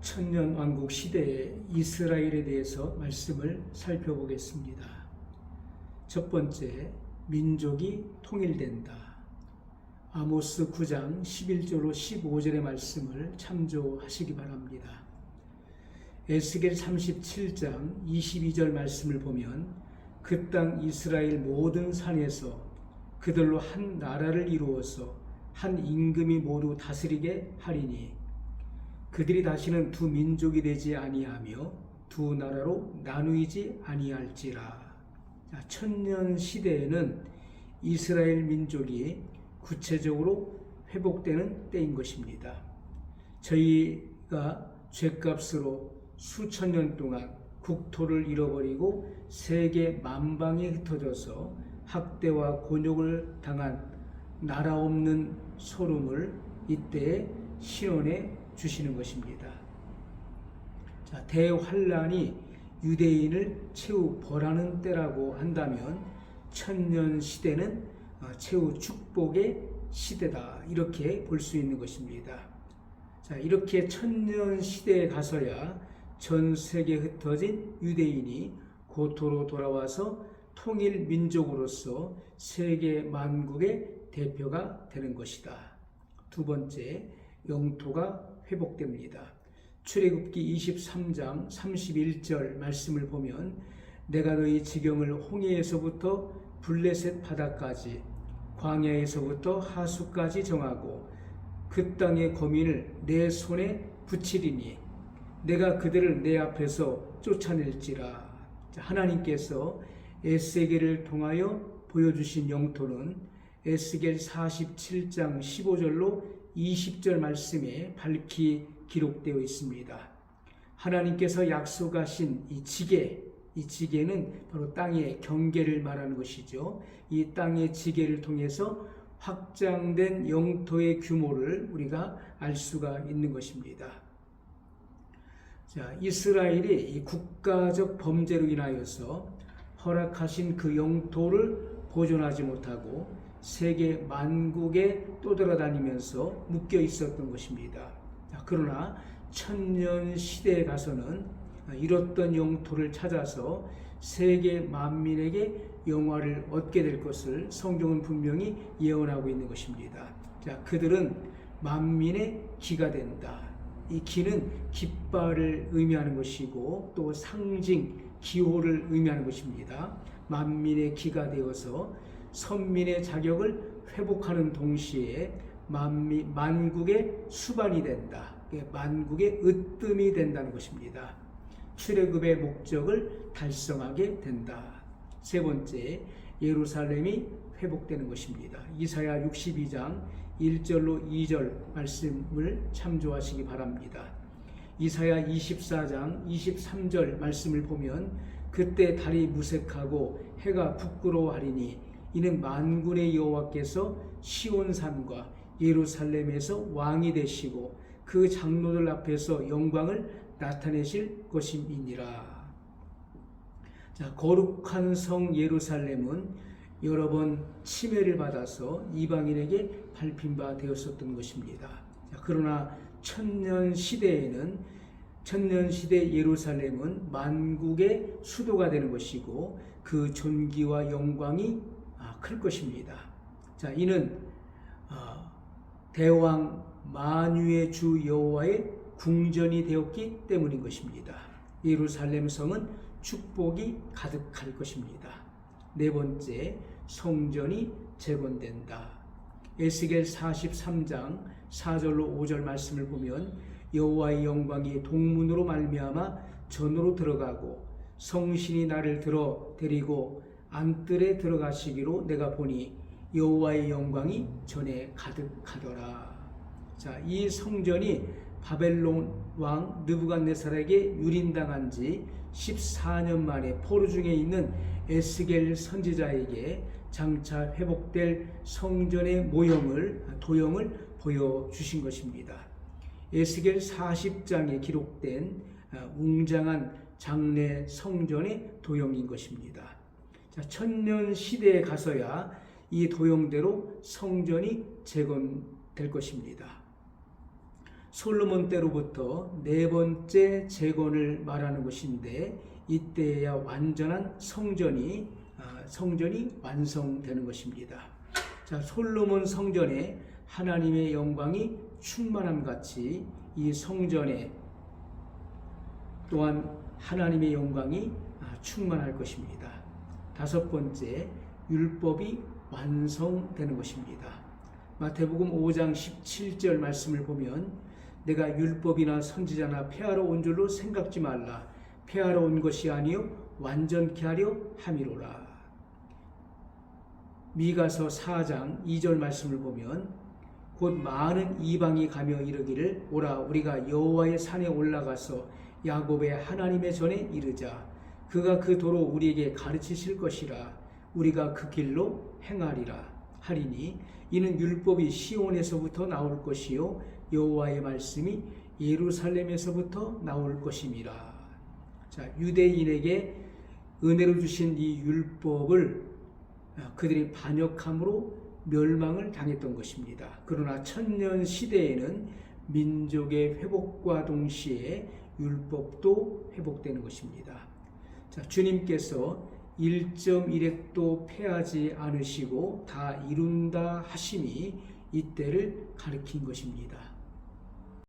천년 왕국 시대의 이스라엘에 대해서 말씀을 살펴보겠습니다. 첫 번째, 민족이 통일된다. 아모스 9장 11절로 15절의 말씀을 참조하시기 바랍니다. 에스겔 37장 22절 말씀을 보면 그 땅 이스라엘 모든 산에서 그들로 한 나라를 이루어서 한 임금이 모두 다스리게 하리니 그들이 다시는 두 민족이 되지 아니하며 두 나라로 나누이지 아니할지라. 천년 시대에는 이스라엘 민족이 구체적으로 회복되는 때인 것입니다. 저희가 죗값으로 수천 년 동안 국토를 잃어버리고 세계 만방에 흩어져서 학대와 곤욕을 당한 나라 없는 소름을 이때 신원해 주시는 것입니다. 대환란이 유대인을 최후 벌하는 때라고 한다면 천년 시대는 최후 축복의 시대다, 이렇게 볼 수 있는 것입니다. 이렇게 천년 시대에 가서야 전 세계에 흩어진 유대인이 고토로 돌아와서 통일 민족으로서 세계 만국의 대표가 되는 것이다. 두 번째, 영토가 회복됩니다. 출애굽기 23장 31절 말씀을 보면 내가 너희 지경을 홍해에서부터 블레셋 바다까지 광야에서부터 하수까지 정하고 그 땅의 거민을 내 손에 붙이리니 내가 그들을 내 앞에서 쫓아낼지라. 하나님께서 에스겔을 통하여 보여주신 영토는 에스겔 47장 15절로 20절 말씀에 밝히 기록되어 있습니다. 하나님께서 약속하신 이 지계는 바로 땅의 경계를 말하는 것이죠. 이 땅의 지계를 통해서 확장된 영토의 규모를 우리가 알 수가 있는 것입니다. 이스라엘이 이 국가적 범죄로 인하여서 허락하신 그 영토를 보존하지 못하고 세계 만국에 떠돌아다니면서 묶여 있었던 것입니다. 그러나 천년 시대에 가서는 잃었던 영토를 찾아서 세계 만민에게 영화를 얻게 될 것을 성경은 분명히 예언하고 있는 것입니다. 그들은 만민의 기가 된다. 이 기는 깃발을 의미하는 것이고 또 상징, 기호를 의미하는 것입니다. 만민의 기가 되어서 선민의 자격을 회복하는 동시에 만국의 수반이 된다. 만국의 으뜸이 된다는 것입니다. 출애굽의 목적을 달성하게 된다. 세 번째, 예루살렘이 회복되는 것입니다. 이사야 62장 1절로 2절 말씀을 참조하시기 바랍니다. 이사야 24장 23절 말씀을 보면 그때 달이 무색하고 해가 부끄러워하리니 이는 만군의 여호와께서 시온산과 예루살렘에서 왕이 되시고 그 장로들 앞에서 영광을 나타내실 것임이니라. 거룩한 성 예루살렘은 여러 번 침해를 받아서 이방인에게 밟힌 바 되었었던 것입니다. 그러나 천년 시대 예루살렘은 만국의 수도가 되는 것이고 그 존귀와 영광이 클 것입니다. 이는 대왕 만유의 주 여호와의 궁전이 되었기 때문인 것입니다. 예루살렘 성은 축복이 가득할 것입니다. 네 번째, 성전이 재건된다. 에스겔 43장 4절로 5절 말씀을 보면 여호와의 영광이 동문으로 말미암아 전으로 들어가고 성신이 나를 데리고 안뜰에 들어가시기로 내가 보니 여호와의 영광이 전에 가득하더라. 이 성전이 바벨론 왕 느부갓네살에게 유린당한 지 14년 만에 포로 중에 있는 에스겔 선지자에게 장차 회복될 성전의 도형을 보여주신 것입니다. 에스겔 40장에 기록된 웅장한 장래 성전의 도형인 것입니다. 천년 시대에 가서야 이 도형대로 성전이 재건될 것입니다. 솔로몬 때로부터 네 번째 재건을 말하는 것인데 이때야 완전한 성전이 완성되는 것입니다. 자, 솔로몬 성전에 하나님의 영광이 충만함 같이 이 성전에 또한 하나님의 영광이 충만할 것입니다. 다섯 번째, 율법이 완성되는 것입니다. 마태복음 5장 17절 말씀을 보면 내가 율법이나 선지자나 폐하러 온 줄로 생각지 말라. 폐하러 온 것이 아니요 완전케 하려 함이로라. 미가서 4장 2절 말씀을 보면 곧 많은 이방이 가며 이르기를 오라 우리가 여호와의 산에 올라가서 야곱의 하나님의 전에 이르자. 그가 그 도로 우리에게 가르치실 것이라. 우리가 그 길로 행하리라 하리니 이는 율법이 시온에서부터 나올 것이요 여호와의 말씀이 예루살렘에서부터 나올 것임이라. 자, 유대인에게 은혜로 주신 이 율법을 그들이 반역함으로 멸망을 당했던 것입니다. 그러나 천년 시대에는 민족의 회복과 동시에 율법도 회복되는 것입니다. 자, 주님께서 1.1획도 패하지 않으시고 다 이룬다 하심이 이때를 가리킨 것입니다.